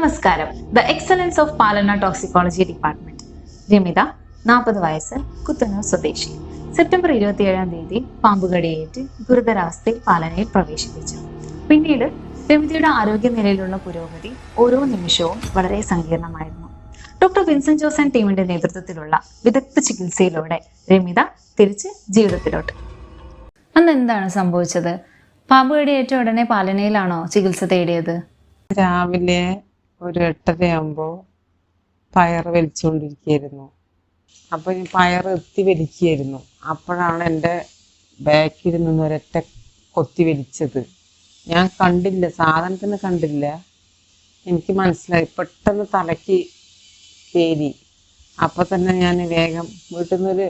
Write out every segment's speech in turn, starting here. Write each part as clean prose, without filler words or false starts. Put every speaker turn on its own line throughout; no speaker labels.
നമസ്കാരം. The excellence of പാലന toxicology department. Ramitha, 40 വയസ്സ്, കുത്തന്നൂർ സ്വദേശി. സെപ്റ്റംബർ 27-ാം തീയതി പാമ്പുകടിയേറ്റ് ഗുരുതരാവസ്ഥയിൽ പാലനയിൽ പ്രവേശിപ്പിച്ചു. പിന്നീട് രമിതയുടെ ആരോഗ്യനിലയിലുള്ള പുരോഗതി ഓരോ നിമിഷവും വളരെ സങ്കീർണമായിരുന്നു. ഡോക്ടർ വിൻസെന്റ് ജോസ് ആൻഡ് ടീമിന്റെ നേതൃത്വത്തിലുള്ള വിദഗ്ധ ചികിത്സയിലൂടെ രമിത തിരിച്ച് ജീവിതത്തിലോട്ട്. അന്ന് എന്താണ് സംഭവിച്ചത്? പാമ്പുകടിയേറ്റ ഉടനെ പാലനയിലാണോ ചികിത്സ തേടിയത്?
രാവിലെ ഒരു 8:30 പയർ വലിച്ചുകൊണ്ടിരിക്കുകയായിരുന്നു. അപ്പോൾ ഈ പയർ എത്തി വലിക്കുകയായിരുന്നു. അപ്പോഴാണ് എൻ്റെ ബാക്കിൽ നിന്ന് ഒരൊറ്റ കൊത്തി വലിച്ചത്. ഞാൻ കണ്ടില്ല, സാധനത്തിന് കണ്ടില്ല. എനിക്ക് മനസ്സിലായി, പെട്ടെന്ന് തലയ്ക്ക് കയറി. അപ്പോൾ തന്നെ ഞാൻ വേഗം വീട്ടിൽ നിന്നൊരു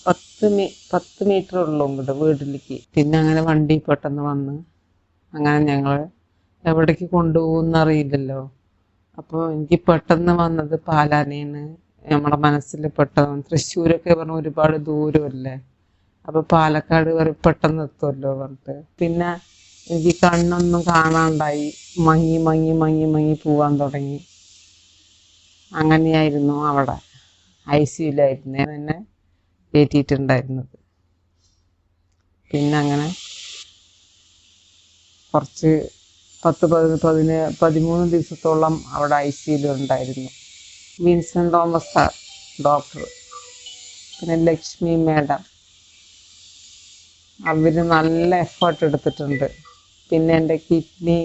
10 മീറ്റർ ഉള്ളൂ ഇങ്ങോട്ട് വീട്ടിലേക്ക്. പിന്നെ അങ്ങനെ വണ്ടി പെട്ടെന്ന് വന്ന് അങ്ങനെ ഞങ്ങൾ എവിടേക്ക് കൊണ്ടുപോകുന്നറിയില്ലല്ലോ. അപ്പോൾ എനിക്ക് പെട്ടെന്ന് വന്നത് പാലാനെയാണ്. നമ്മുടെ മനസ്സിൽ പെട്ടെന്ന് തൃശ്ശൂരൊക്കെ പറഞ്ഞ ഒരുപാട് ദൂരമല്ലേ, അപ്പോൾ പാലക്കാട് വരെ പെട്ടെന്ന് എത്തുമല്ലോ പറഞ്ഞിട്ട്. പിന്നെ എനിക്ക് കണ്ണൊന്നും കാണാണ്ടായി, മങ്ങി മങ്ങി മങ്ങി മങ്ങി പോവാൻ തുടങ്ങി. അങ്ങനെയായിരുന്നു അവിടെ ICUലായിരുന്നു എന്നെ കയറ്റിയിട്ടുണ്ടായിരുന്നത്. പിന്നെ അങ്ങനെ കുറച്ച് 13 ദിവസത്തോളം അവിടെ ICUലുണ്ടായിരുന്നു. വിൻസെന്റ് തോമസ് സാർ ഡോക്ടർ, പിന്നെ ലക്ഷ്മി മാഡം, അവർ നല്ല എഫേർട്ട് എടുത്തിട്ടുണ്ട്. പിന്നെ എൻ്റെ കിഡ്നി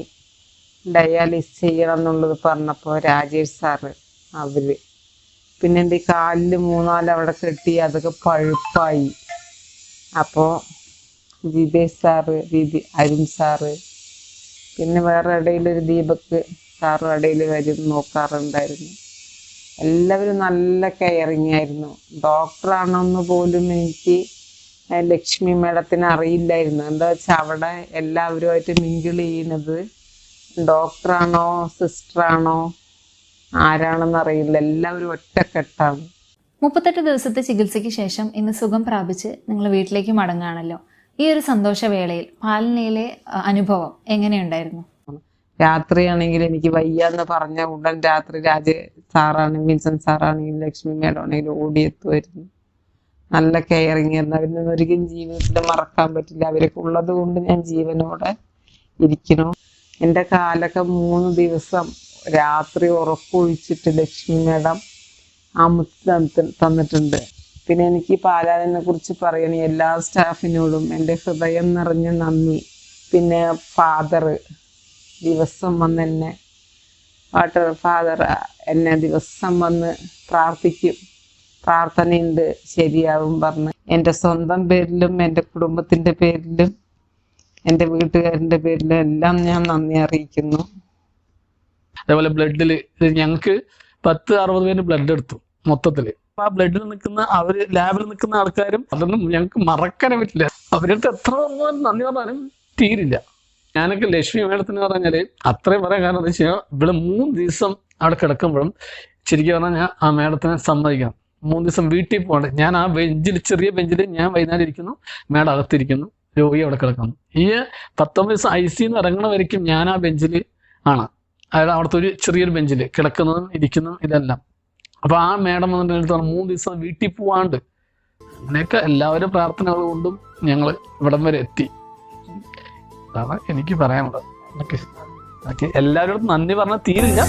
ഡയാലിസ് ചെയ്യണം എന്നുള്ളത് പറഞ്ഞപ്പോൾ രാജേഷ് സാറ്, അവർ. പിന്നെ എൻ്റെ കാലിൽ 3-4 അവിടെ കെട്ടി, അതൊക്കെ പഴുപ്പായി. അപ്പോൾ ജിതേഷ് സാറ്, അരുൺ സാറ്, പിന്നെ വേറെ ഇടയിലൊരു ദീപക് സാറും ഇടയിൽ വരും നോക്കാറുണ്ടായിരുന്നു. എല്ലാവരും നല്ല കെയറിങ് ആയിരുന്നു. ഡോക്ടറാണെന്ന് പോലും എനിക്ക് ലക്ഷ്മി മേഡത്തിന് അറിയില്ലായിരുന്നു. എന്താ വെച്ചാൽ അവിടെ എല്ലാവരുമായിട്ട് മിങ്കിൾ ചെയ്യുന്നത് ഡോക്ടറാണോ സിസ്റ്ററാണോ ആരാണെന്ന് അറിയില്ല. എല്ലാവരും ഒറ്റക്കെട്ടാണ്.
38 ദിവസത്തെ ചികിത്സയ്ക്ക് ശേഷം ഇന്ന് സുഖം പ്രാപിച്ച് നിങ്ങൾ വീട്ടിലേക്ക് മടങ്ങുകയാണല്ലോ. ഈ ഒരു സന്തോഷവേളയിൽ പാലനയിലെ അനുഭവം എങ്ങനെയുണ്ടായിരുന്നു?
രാത്രിയാണെങ്കിൽ എനിക്ക് വയ്യാന്ന് പറഞ്ഞ ഉടൻ രാത്രി സാറാണെങ്കിലും വിൻസെന്റ് സാറാണെങ്കിലും ലക്ഷ്മി മേഡം ആണെങ്കിലും ഓടിയെത്തുമായിരുന്നു. നല്ല കെയറിങ് ആയിരുന്നു. അവരിൽ ഒരിക്കലും ജീവിതത്തിൽ മറക്കാൻ പറ്റില്ല. അവരൊക്കെ ഉള്ളത് കൊണ്ട് ഞാൻ ജീവനോടെ ഇരിക്കണു. എൻ്റെ കാലൊക്കെ 3 ദിവസം രാത്രി ഉറക്കൊഴിച്ചിട്ട് ലക്ഷ്മി മേഡം തന്നിട്ടുണ്ട്. പിന്നെ എനിക്ക് പാലാനെ കുറിച്ച് പറയണേ എല്ലാ സ്റ്റാഫിനോടും എൻ്റെ ഹൃദയം നിറഞ്ഞ നന്ദി. പിന്നെ ഫാദർ ദിവസം വന്ന് എന്നെ ഫാദർ എന്നെ ദിവസം വന്ന് പ്രാർത്ഥിക്കും, പ്രാർത്ഥനയുണ്ട് ശരിയാവും പറഞ്ഞ്. എൻ്റെ സ്വന്തം പേരിലും എൻ്റെ കുടുംബത്തിൻ്റെ പേരിലും എൻ്റെ വീട്ടുകാരുടെ പേരിലും എല്ലാം ഞാൻ നന്ദി അറിയിക്കുന്നു.
അതേപോലെ ബ്ലഡിൽ ഞങ്ങൾക്ക് 10-60 പേര് ബ്ലഡ് എടുത്തു മൊത്തത്തില്. ആ ബ്ലഡിൽ നിൽക്കുന്ന അവര് ലാബിൽ നിൽക്കുന്ന ആൾക്കാരും അതൊന്നും ഞങ്ങൾക്ക് മറക്കാനേ പറ്റില്ല. അവരടുത്ത് എത്ര നന്ദി പറഞ്ഞാലും തീരില്ല. ഞാനൊക്കെ ലക്ഷ്മി മേഡത്തിന് പറഞ്ഞാല് അത്രയും പറയാൻ കാരണം എന്താ വെച്ചാൽ ഇവിടെ 3 ദിവസം അവിടെ കിടക്കുമ്പോഴും ശരിക്കും പറഞ്ഞാൽ ഞാൻ ആ മേഡത്തിനെ സമ്മതിക്കണം. 3 ദിവസം വീട്ടിൽ പോകണ്ട. ഞാൻ ആ ബെഞ്ചിൽ, ചെറിയ ബെഞ്ചിൽ ഞാൻ വൈകുന്നേരം ഇരിക്കുന്നു, മേഡം അകത്തിരിക്കുന്നു, രോഗി അവിടെ കിടക്കുന്നു. ഈ 19 ദിവസം ICUന്ന് ഇറങ്ങണ വരയ്ക്കും ഞാൻ ആ ബെഞ്ചിൽ ആണ്. അതായത് അവിടുത്തെ ഒരു ചെറിയൊരു ബെഞ്ചിൽ കിടക്കുന്നതും ഇരിക്കുന്നതും ഇതെല്ലാം. അപ്പൊ ആ മേഡം വന്നിട്ട് 3 ദിവസം വീട്ടിൽ പോവാണ്ട് അങ്ങനെയൊക്കെ എല്ലാവരും പ്രാർത്ഥനകൾ കൊണ്ടും ഞങ്ങൾ ഇവിടം വരെ എത്തി. അതാണ് എനിക്ക് പറയാനുള്ളത്. ഓക്കെ, എല്ലാവരോടും നന്ദി പറഞ്ഞാൽ തീരില്ല.